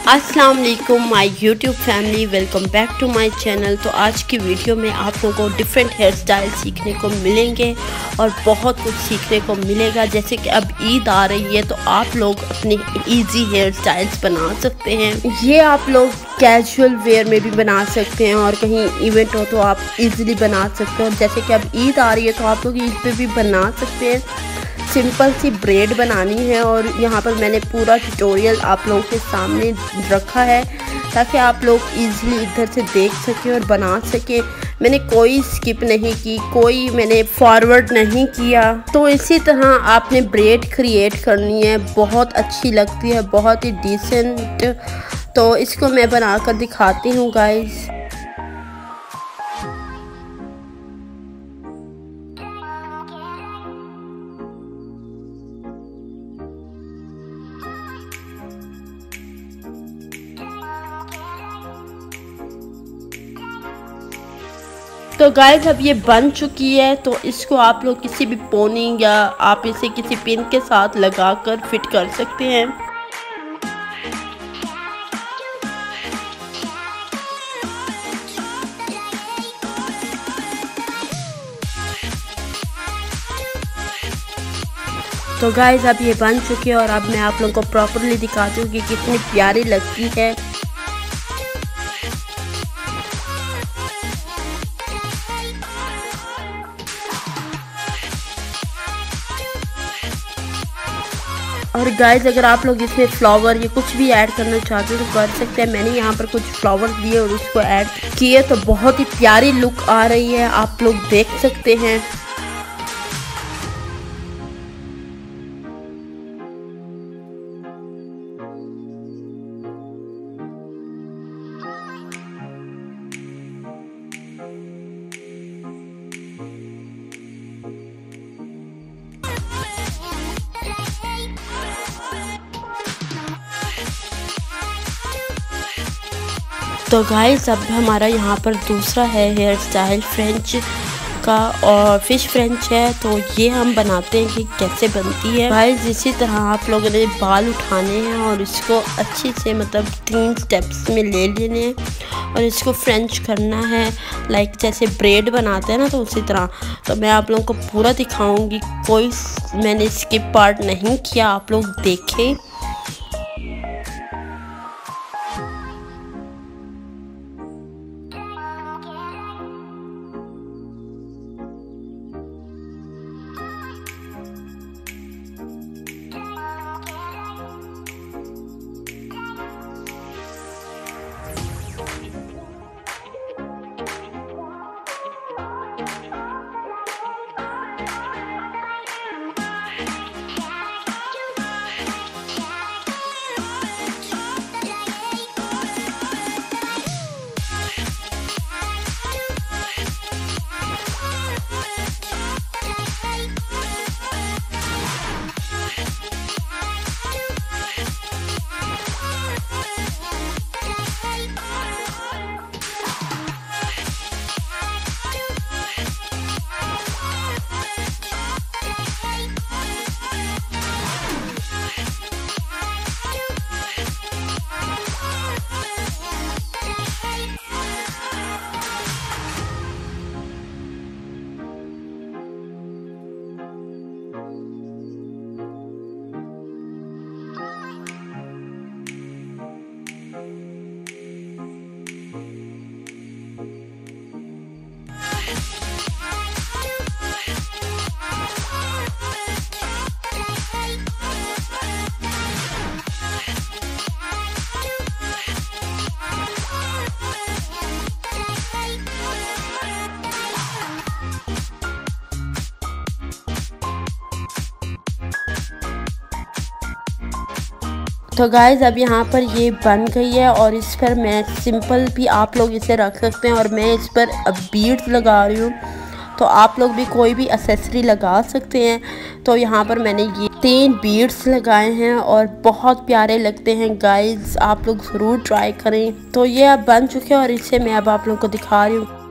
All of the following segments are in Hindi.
अस्सलाम वालेकुम my YouTube family, welcome back to my channel. तो आज की वीडियो में आप लोगों को डिफरेंट हेयर स्टाइल सीखने को मिलेंगे और बहुत कुछ सीखने को मिलेगा। जैसे कि अब ईद आ रही है तो आप लोग अपने इजी हेयर स्टाइल्स बना सकते हैं। ये आप लोग कैजुअल वेयर में भी बना सकते हैं और कहीं इवेंट हो तो आप इजीली बना सकते हो। जैसे कि अब ईद आ रही है तो आप लोग ईद पे भी बना सकते हैं। सिंपल सी ब्रेड बनानी है और यहाँ पर मैंने पूरा ट्यूटोरियल आप लोगों के सामने रखा है ताकि आप लोग इजीली इधर से देख सकें और बना सकें। मैंने कोई स्किप नहीं की, कोई मैंने फॉरवर्ड नहीं किया। तो इसी तरह आपने ब्रेड क्रिएट करनी है, बहुत अच्छी लगती है, बहुत ही डिसेंट। तो इसको मैं बनाकर दिखाती हूँ गाइस। तो गाइस अब ये बन चुकी है, तो इसको आप लोग किसी भी पोनी या आप इसे किसी पिन के साथ लगाकर फिट कर सकते हैं। तो गाइस अब ये बन चुकी है और अब मैं आप लोगों को प्रॉपरली दिखाती हूँ कि कितनी प्यारी लगती है। और गाइस अगर आप लोग इसमें फ्लावर या कुछ भी ऐड करना चाहते हो तो कर सकते हैं। मैंने यहाँ पर कुछ फ्लावर दिए और उसको ऐड किए तो बहुत ही प्यारी लुक आ रही है, आप लोग देख सकते हैं। तो गाइस अब हमारा यहाँ पर दूसरा है हेयर स्टाइल फ्रेंच का और फिश फ्रेंच है। तो ये हम बनाते हैं कि कैसे बनती है। गाइस इसी तरह आप लोगों ने बाल उठाने हैं और इसको अच्छे से मतलब 3 स्टेप्स में ले लेने हैं और इसको फ्रेंच करना है। लाइक जैसे ब्रेड बनाते हैं ना, तो उसी तरह। तो मैं आप लोगों को पूरा दिखाऊंगी, कोई मैंने स्किप पार्ट नहीं किया, आप लोग देखें। तो गाइस अब यहाँ पर ये बन गई है और इस पर मैं सिंपल भी आप लोग इसे रख सकते हैं और मैं इस पर अब बीड्स लगा रही हूँ। तो आप लोग भी कोई भी एक्सेसरी लगा सकते हैं। तो यहाँ पर मैंने ये 3 बीड्स लगाए हैं और बहुत प्यारे लगते हैं गाइस, आप लोग ज़रूर ट्राई करें। तो ये अब बन चुके हैं और इसे मैं अब आप लोगों को दिखा रही हूँ।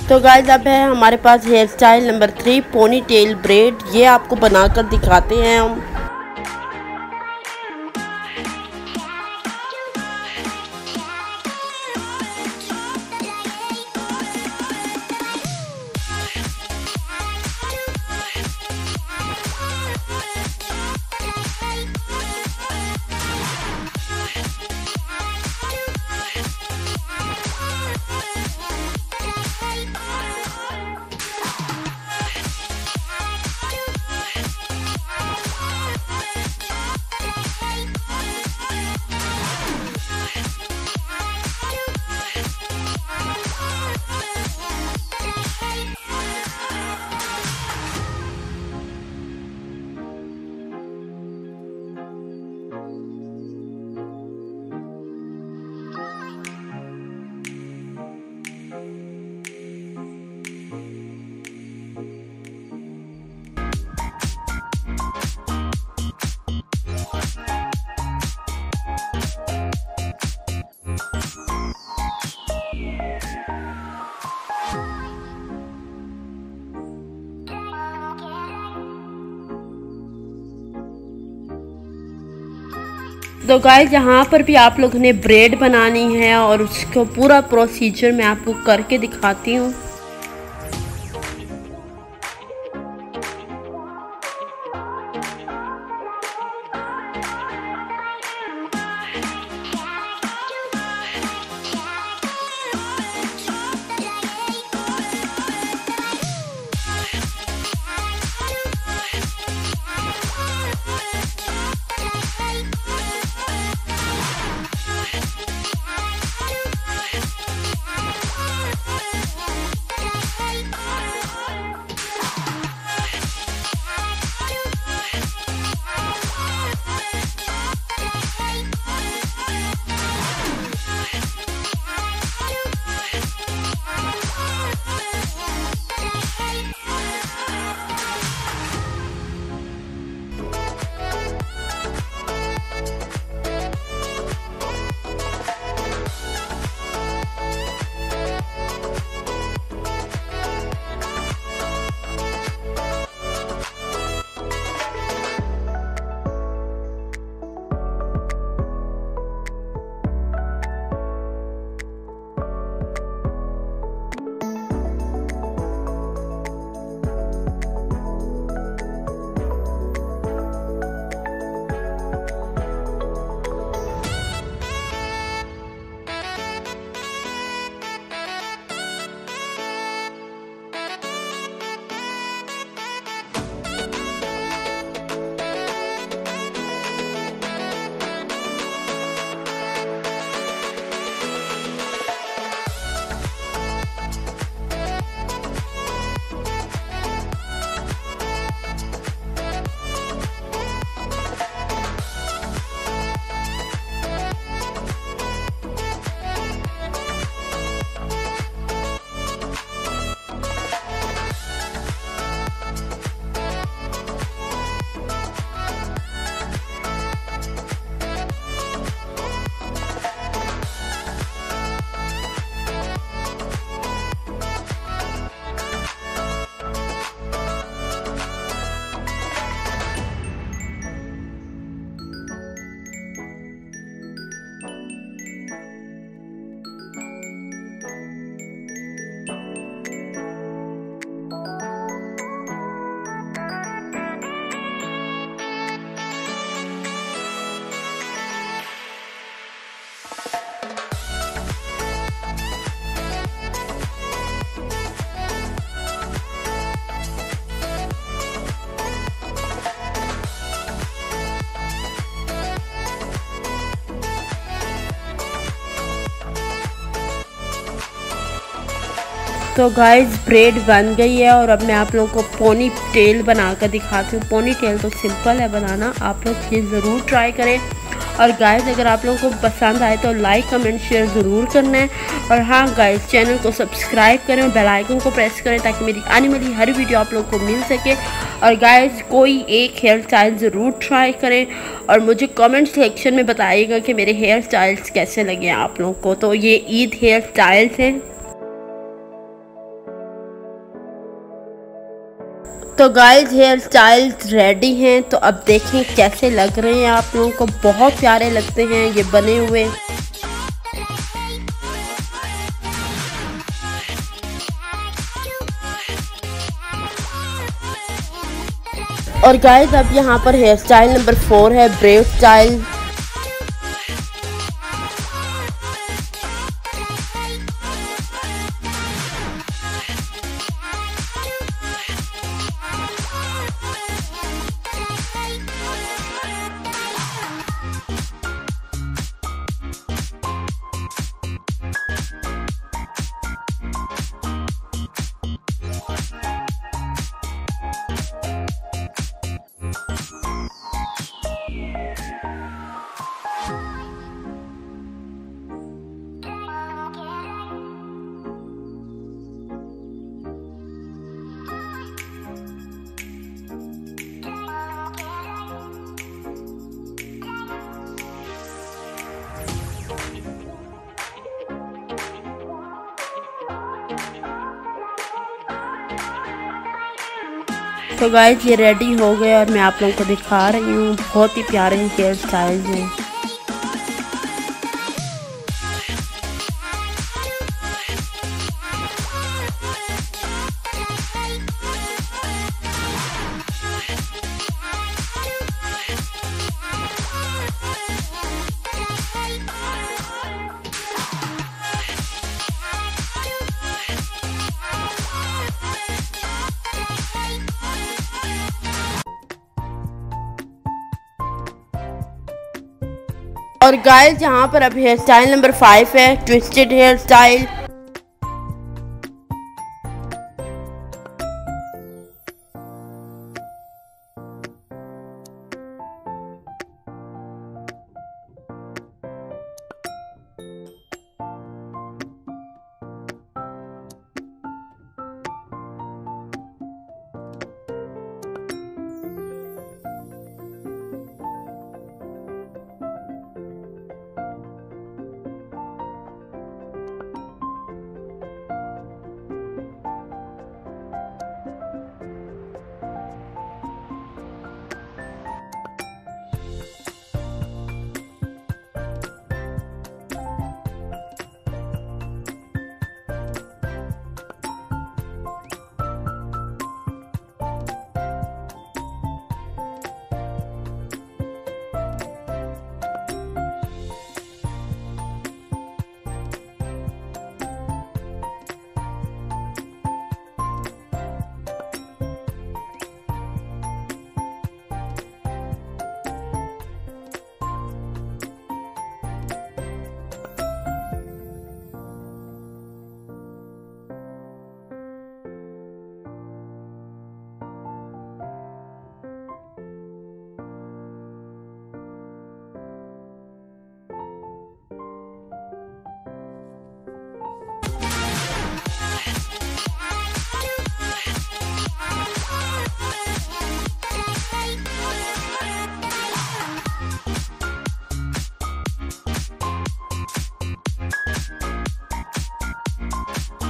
तो गाइस अब है हमारे पास hairstyle number 3 ponytail braid. ये आपको बनाकर दिखाते हैं हम। तो गाइस यहाँ पर भी आप लोगों ने ब्रेड बनानी है और उसको पूरा प्रोसीजर मैं आपको करके दिखाती हूँ। तो गाइस ब्रेड बन गई है और अब मैं आप लोगों को पोनी टेल बना कर दिखाती हूँ। पोनी टेल तो सिंपल है बनाना, आप लोग ये ज़रूर ट्राई करें। और गाइस अगर आप लोगों को पसंद आए तो लाइक कमेंट शेयर ज़रूर करना है। और हाँ गाइस चैनल को सब्सक्राइब करें और बेल आइकन को प्रेस करें ताकि मेरी आने वाली हर वीडियो आप लोगों को मिल सके। और गाइस कोई एक हेयर स्टाइल ज़रूर ट्राई करें और मुझे कमेंट सेक्शन में बताइएगा कि मेरे हेयर स्टाइल्स कैसे लगे आप लोगों को। तो ये ईद हेयर स्टाइल्स हैं। तो गाइस हेयर स्टाइल्स रेडी हैं, तो अब देखें कैसे लग रहे हैं आप लोगों को। बहुत प्यारे लगते हैं ये बने हुए। और गाइस अब यहाँ पर हेयर स्टाइल नंबर 4 है ब्रेड स्टाइल। तो गाइस ये रेडी हो गए और मैं आप लोगों को दिखा रही हूँ। बहुत ही प्यारे हेयर स्टाइल्स हैं। और गाइस यहाँ पर अब हेयर स्टाइल नंबर 5 है, ट्विस्टेड हेयर स्टाइल।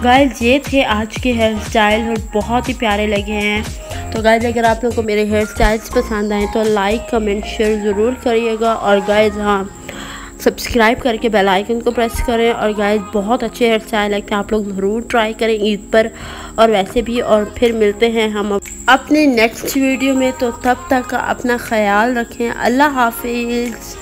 गाइस ये थे आज के हेयर स्टाइल और बहुत ही प्यारे लगे हैं। तो गाइस अगर आप लोगों को मेरे हेयर स्टाइल्स पसंद आए तो लाइक कमेंट शेयर ज़रूर करिएगा। और गाइस हाँ, सब्सक्राइब करके बेल आइकन को प्रेस करें। और गाइस बहुत अच्छे हेयर स्टाइल लगते हैं, आप लोग ज़रूर ट्राई करें ईद पर और वैसे भी। और फिर मिलते हैं हम अपने नेक्स्ट वीडियो में, तो तब तक अपना ख्याल रखें। अल्लाह हाफिज़।